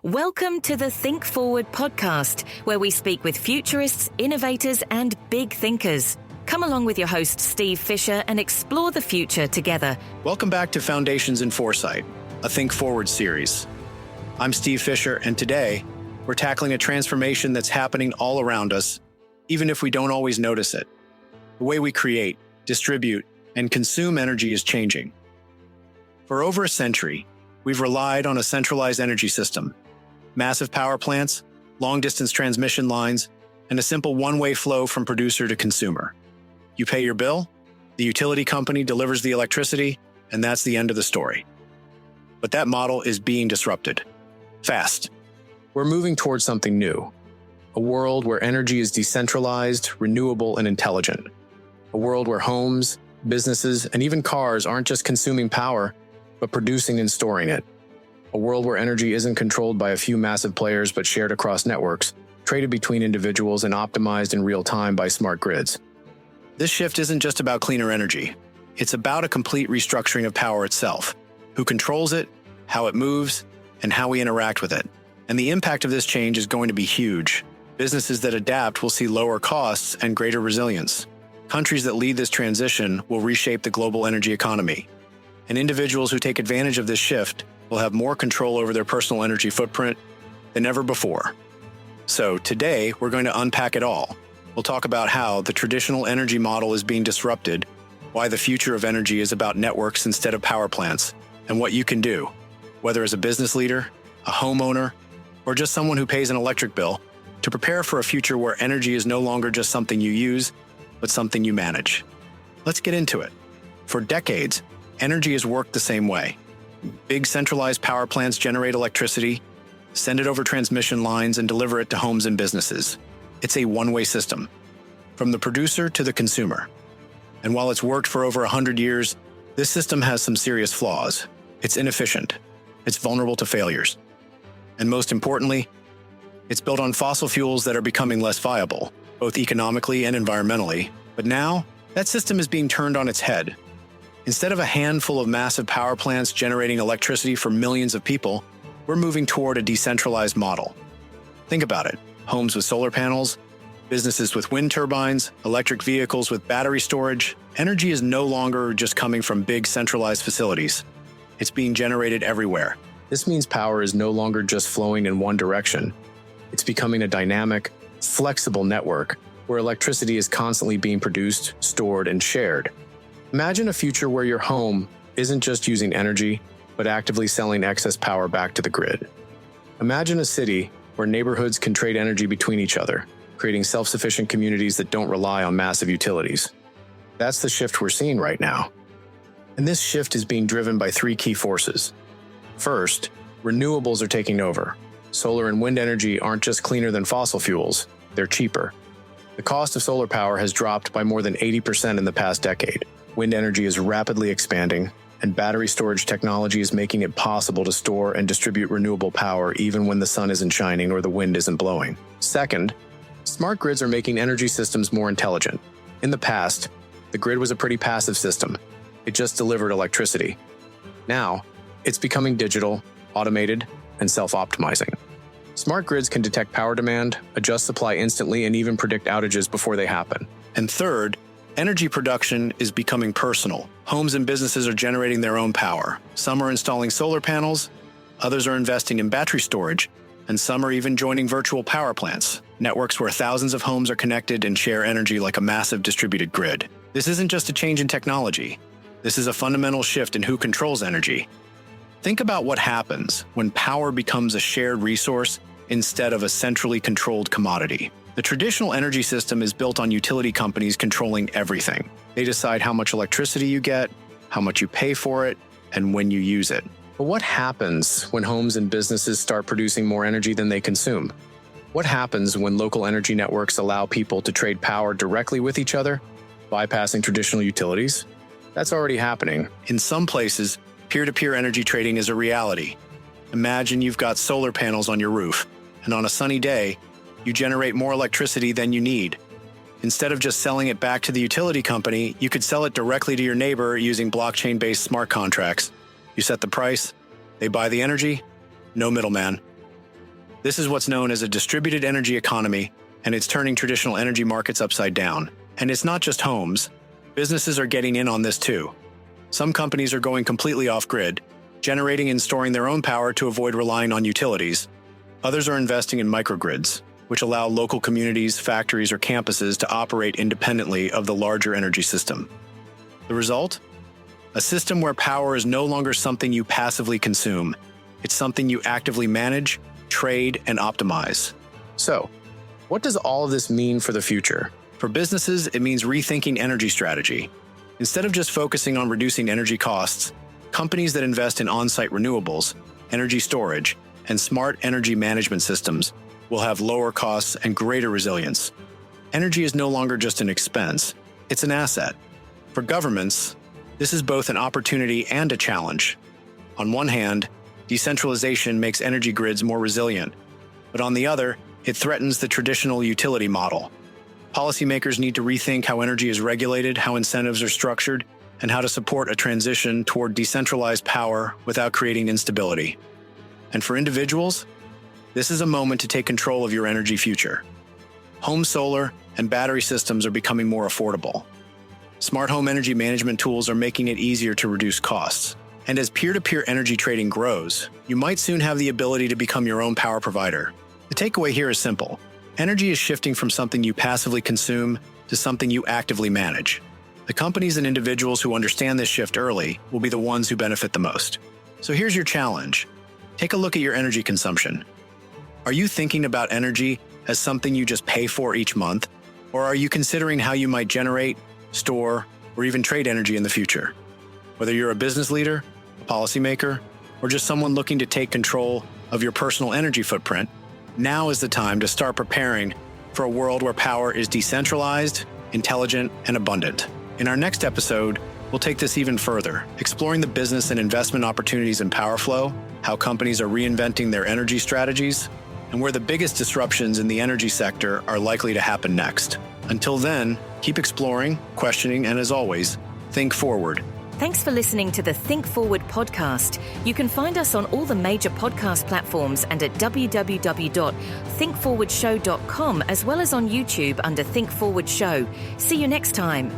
Welcome to the Think Forward podcast, where we speak with futurists, innovators, and big thinkers. Come along with your host, Steve Fisher, and explore the future together. Welcome back to Foundations in Foresight, a Think Forward series. I'm Steve Fisher, and today we're tackling a transformation that's happening all around us, even if we don't always notice it. The way we create, distribute, and consume energy is changing. For over a century, we've relied on a centralized energy system. Massive power plants, long-distance transmission lines, and a simple one-way flow from producer to consumer. You pay your bill, the utility company delivers the electricity, and that's the end of the story. But that model is being disrupted. Fast. We're moving towards something new. A world where energy is decentralized, renewable, and intelligent. A world where homes, businesses, and even cars aren't just consuming power, but producing and storing it. A world where energy isn't controlled by a few massive players but shared across networks, traded between individuals and optimized in real time by smart grids. This shift isn't just about cleaner energy. It's about a complete restructuring of power itself. Who controls it, how it moves, and how we interact with it. And the impact of this change is going to be huge. Businesses that adapt will see lower costs and greater resilience. Countries that lead this transition will reshape the global energy economy. And individuals who take advantage of this shift will have more control over their personal energy footprint than ever before. So today, we're going to unpack it all. We'll talk about how the traditional energy model is being disrupted, why the future of energy is about networks instead of power plants, and what you can do, whether as a business leader, a homeowner, or just someone who pays an electric bill, to prepare for a future where energy is no longer just something you use, but something you manage. Let's get into it. For decades, energy has worked the same way. Big centralized power plants generate electricity, send it over transmission lines, and deliver it to homes and businesses. It's a one-way system, from the producer to the consumer. And while it's worked for over 100 years, this system has some serious flaws. It's inefficient. It's vulnerable to failures. And most importantly, it's built on fossil fuels that are becoming less viable, both economically and environmentally. But now, that system is being turned on its head. Instead of a handful of massive power plants generating electricity for millions of people, we're moving toward a decentralized model. Think about it. Homes with solar panels, businesses with wind turbines, electric vehicles with battery storage. Energy is no longer just coming from big centralized facilities. It's being generated everywhere. This means power is no longer just flowing in one direction. It's becoming a dynamic, flexible network where electricity is constantly being produced, stored, and shared. Imagine a future where your home isn't just using energy, but actively selling excess power back to the grid. Imagine a city where neighborhoods can trade energy between each other, creating self-sufficient communities that don't rely on massive utilities. That's the shift we're seeing right now. And this shift is being driven by three key forces. First, renewables are taking over. Solar and wind energy aren't just cleaner than fossil fuels, they're cheaper. The cost of solar power has dropped by more than 80% in the past decade. Wind energy is rapidly expanding, and battery storage technology is making it possible to store and distribute renewable power even when the sun isn't shining or the wind isn't blowing. Second, smart grids are making energy systems more intelligent. In the past, the grid was a pretty passive system. It just delivered electricity. Now, it's becoming digital, automated, and self-optimizing. Smart grids can detect power demand, adjust supply instantly, and even predict outages before they happen. And third, energy production is becoming personal. Homes and businesses are generating their own power. Some are installing solar panels, others are investing in battery storage, and some are even joining virtual power plants, networks where thousands of homes are connected and share energy like a massive distributed grid. This isn't just a change in technology. This is a fundamental shift in who controls energy. Think about what happens when power becomes a shared resource instead of a centrally controlled commodity. The traditional energy system is built on utility companies controlling everything. They decide how much electricity you get, how much you pay for it, and when you use it. But what happens when homes and businesses start producing more energy than they consume? What happens when local energy networks allow people to trade power directly with each other, bypassing traditional utilities? That's already happening. In some places, peer-to-peer energy trading is a reality. Imagine you've got solar panels on your roof, and on a sunny day, you generate more electricity than you need. Instead of just selling it back to the utility company, you could sell it directly to your neighbor using blockchain-based smart contracts. You set the price, they buy the energy, no middleman. This is what's known as a distributed energy economy, and it's turning traditional energy markets upside down. And it's not just homes. Businesses are getting in on this too. Some companies are going completely off-grid, generating and storing their own power to avoid relying on utilities. Others are investing in microgrids, which allow local communities, factories, or campuses to operate independently of the larger energy system. The result? A system where power is no longer something you passively consume. It's something you actively manage, trade, and optimize. So, what does all of this mean for the future? For businesses, it means rethinking energy strategy. Instead of just focusing on reducing energy costs, companies that invest in on-site renewables, energy storage, and smart energy management systems will have lower costs and greater resilience. Energy is no longer just an expense, it's an asset. For governments, this is both an opportunity and a challenge. On one hand, decentralization makes energy grids more resilient, but on the other, it threatens the traditional utility model. Policymakers need to rethink how energy is regulated, how incentives are structured, and how to support a transition toward decentralized power without creating instability. And for individuals, this is a moment to take control of your energy future. Home solar and battery systems are becoming more affordable. Smart home energy management tools are making it easier to reduce costs. And as peer-to-peer energy trading grows, you might soon have the ability to become your own power provider. The takeaway here is simple. Energy is shifting from something you passively consume to something you actively manage. The companies and individuals who understand this shift early will be the ones who benefit the most. So here's your challenge. Take a look at your energy consumption. Are you thinking about energy as something you just pay for each month? Or are you considering how you might generate, store, or even trade energy in the future? Whether you're a business leader, a policymaker, or just someone looking to take control of your personal energy footprint, now is the time to start preparing for a world where power is decentralized, intelligent, and abundant. In our next episode, we'll take this even further, exploring the business and investment opportunities in PowerFlow, how companies are reinventing their energy strategies, and where the biggest disruptions in the energy sector are likely to happen next. Until then, keep exploring, questioning, and as always, think forward. Thanks for listening to the Think Forward podcast. You can find us on all the major podcast platforms and at www.thinkforwardshow.com, as well as on YouTube under Think Forward Show. See you next time.